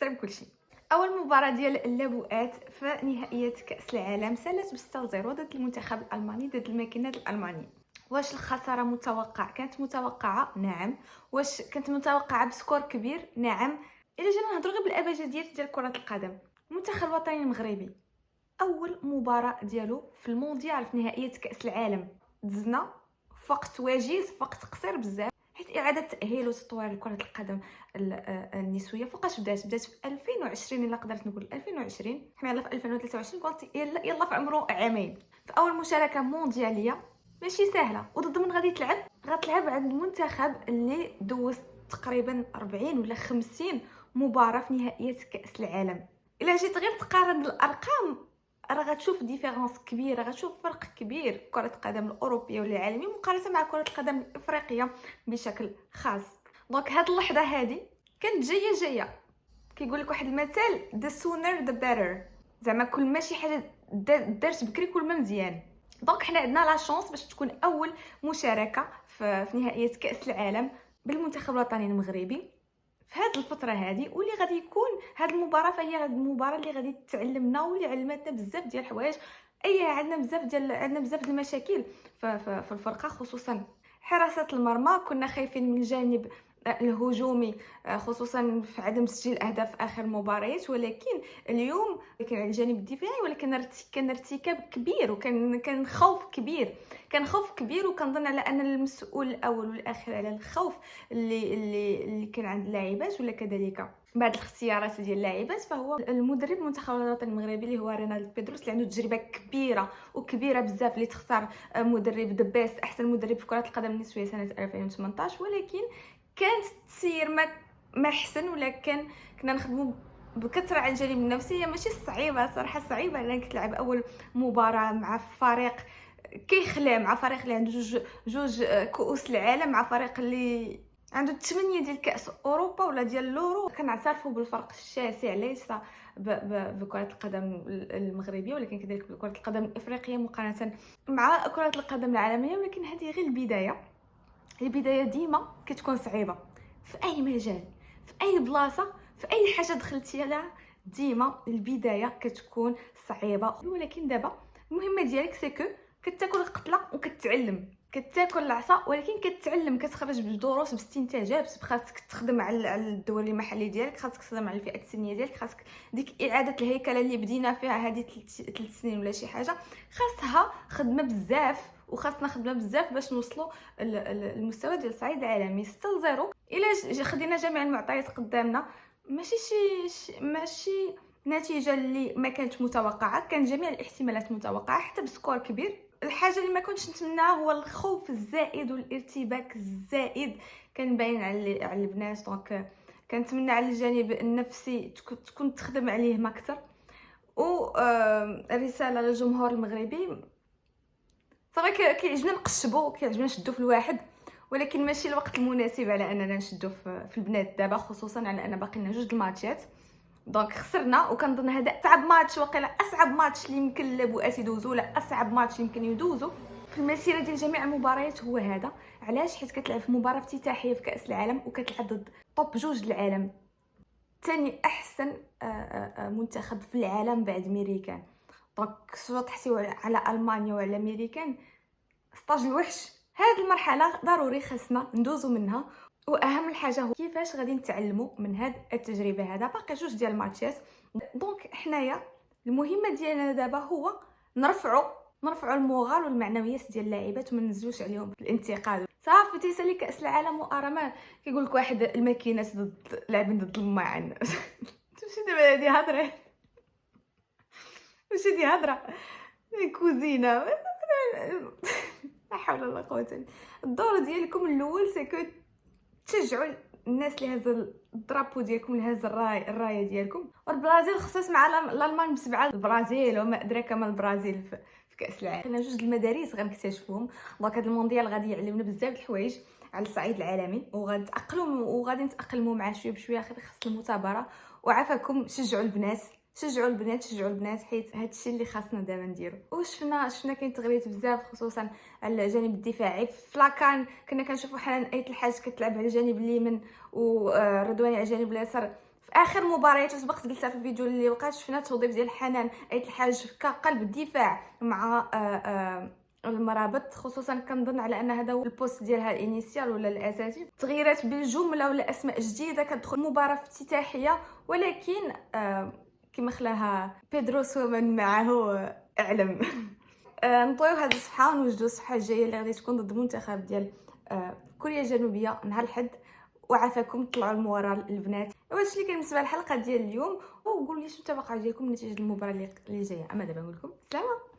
تستلم كل شيء. اول مباراه ديال اللبؤات في نهائيات كاس العالم سالت ب6-0 ضد المنتخب الالماني، ضد الماكينات الالمانيه. واش الخساره كانت متوقعه؟ نعم. واش كانت متوقعه بسكور كبير؟ نعم. الا جينا نهضروا غير بالابجديات ديال كره القدم، المنتخب الوطني المغربي اول مباراه ديالو في المونديال في نهائيات كاس العالم دزنا في وقت وجيز، في وقت قصير بزاف، حيت اعاده تاهيل وتطوير لكره القدم النسويه فوقاش بدات في 2020. الا قدرت نقول 2020، حنا يلا في 2023، قلت يلا في عمره عامين في اول مشاركه موندياليه ماشي سهله. وضد من غتلعب عند المنتخب اللي دوز تقريبا 40 ولا 50 مباراه في نهائيات كاس العالم. الا جيت غير تقارن الارقام راه غتشوف ديفيرونس كبيره، غتشوف فرق كبير في كره القدم الاوروبيه والعالميه مقارنه مع كره القدم الافريقيه بشكل خاص. دونك هاد اللحظه هادي كانت جايه كيقول لك واحد المثال the sooner the better، زعما كل ما شي حاجه دارت بكري كل ما مزيان. دونك حنا عندنا لا شانس باش تكون اول مشاركه في نهائيات كاس العالم بالمنتخب الوطني المغربي في هذه الفتره هذه، واللي غادي يكون هذه المباراه فهي هذه المباراه اللي غادي تعلمنا واللي علمتنا بزاف ديال الحوايج. عندنا بزاف ديال المشاكل في الفرقه، خصوصا حراسه المرمى. كنا خايفين من الجانب الهجومي، خصوصا في عدم تسجيل اهداف في اخر مباريات، ولكن اليوم كان على الجانب الدفاعي ولكن كان ارتكاب كبير وكان خوف كبير وكنظن على ان المسؤول الاول والاخير على الخوف اللي كان عند اللاعبات ولا كذلك بعض الاختيارات ديال اللاعبات فهو المدرب المنتخب الوطني المغربي اللي هو رينالدو بيدروس، اللي عنده تجربه كبيره بزاف، اللي تختار مدرب ذا بيست احسن مدرب في كره القدم النسويه سنه 2018. ولكن كانت تسير ما احسن، ولا كنا نخدموا بكثره على الجانب النفسي. هي ماشي صعيبه صراحه، صعيبه انك تلعب اول مباراه مع فريق كيخلع، مع فريق اللي عنده جوج كؤوس العالم، مع فريق اللي عنده 8 ديال كاس اوروبا ولا ديال اللورو. كنعترفوا بالفرق الشاسع ليس بكره القدم المغربيه ولكن كذلك بكره القدم الافريقيه مقارنه مع كره القدم العالميه. ولكن هذه غير البدايه ديما كتكون صعيبه في اي مجال، في اي بلاصه، في اي حاجه دخلتي لها، ديما البدايه كتكون صعيبه. ولكن دابا المهمه ديالك سكو كتاكل القطله وكتعلم، كتاكل العصا ولكن كتعلم، كتخرج بدروس باستنتاجات. خاصك تخدم على الدوري المحلي ديالك، خاصك تخدم على الفئه السنيه ديالك، خاصك ديك اعاده الهيكله اللي بدينا فيها هذه 3 سنين ولا شي حاجه، خاصها خدمه بزاف وخاصنا خدمه بزاف باش نوصلوا المستوى ديال الصعيد العالمي. 6-0 الا خدينا جميع المعطيات قدامنا ماشي نتيجه اللي ما كانت متوقعه، كان جميع الاحتمالات متوقعه حتى بسكور كبير. الحاجه اللي ما كنتش نتمناها هو الخوف الزائد والارتباك الزائد كان باين على البنات. دونك كنتمنى على الجانب النفسي تكون تخدم عليه ما اكثر. و رساله للجمهور المغربي، صافي كيعجبنا نقشبوا وكيعجبنا نشدوا في الواحد، ولكن ماشي الوقت المناسب على اننا نشدوا في البنات دابا، خصوصا على ان باقي لنا 2 الماتشات. دونك خسرنا، وكنظن هذا اصعب ماتش، وقيلا اصعب ماتش اللي يمكن اللبؤات يدوزوا، ولا اصعب ماتش يمكن يدوزوا في المسيره ديال جميع المباريات هو هذا. علاش؟ حيت كتلعب في مباراه افتتاحيه في كاس العالم وكتلعب ضد توب 2 العالم، ثاني احسن منتخب في العالم بعد ميريكان. دونك سواء تحسيو على المانيا وعلى ميريكان، سطاج الوحش. هذه المرحله ضروري خاصنا ندوزو منها، واهم الحاجه هو كيفاش غادي نتعلموا من هذه التجربه. هذا باقي 2 ديال الماتشات. دونك حنايا المهمه ديالنا دابا هو نرفعوا المورال والمعنويات ديال اللاعبات وما ننزلوش عليهم الانتقاد. صافي تيسالي كاس العالم وارمان كيقول لك واحد الماكينات لاعبين ضد الماعن. ماشي دابا هذه هضره، ماشي دي هضره كوزينه. لا حول ولا قوه الا بالله. الدور ديالكم الاول سيكو تشجعوا الناس اللي هز الدرابو ديالكم، اللي هز الرايه ديالكم. والبرازيل خصوص مع الالمان ب7، البرازيل وما ادراك ما البرازيل في كاس العالم. كاين 2 المدارس غنكتشفوهم. دونك هذا المونديال غادي يعلمنا بزاف د الحوايج على الصعيد العالمي، وغادي نتاقلموا مع شويه بشويه خاص المثابره. وعافاكم شجعوا البنات حيت هادشي اللي خاصنا دابا نديرو. وشفنا كاين تغريات بزاف خصوصا على الجانب الدفاعي. في لاكان كنا كنشوفوا حنان ايت الحاج كتلعب على الجانب اليمين ورضواني على الجانب اليسار، في اخر مباريات سبقت قلتها في الفيديو اللي وقعت، شفنا توظيف ديال حنان ايت الحاج كقلب الدفاع مع المرابط، خصوصا كنظن على ان هذا هو البوست ديالها الانيسيال ولا الاساسي. تغييرات بالجمله ولا اسماء جديده كتدخل مباراه افتتاحيه، ولكن كما خلاها بيدروس ومن معه اعلم. نطويو هذه الصفحه ونوجدوا الصفحه الجايه اللي غادي تكون ضد المنتخب ديال كوريا الجنوبيه نهار الحد. وعافاكم طلعوا المورال البنات. واش اللي كان بالنسبه للحلقه ديال اليوم، وقولوا لي شنو التوقع ديالكم نتيجه المباراه اللي جايه. اما دابا نقول لكم سلامه.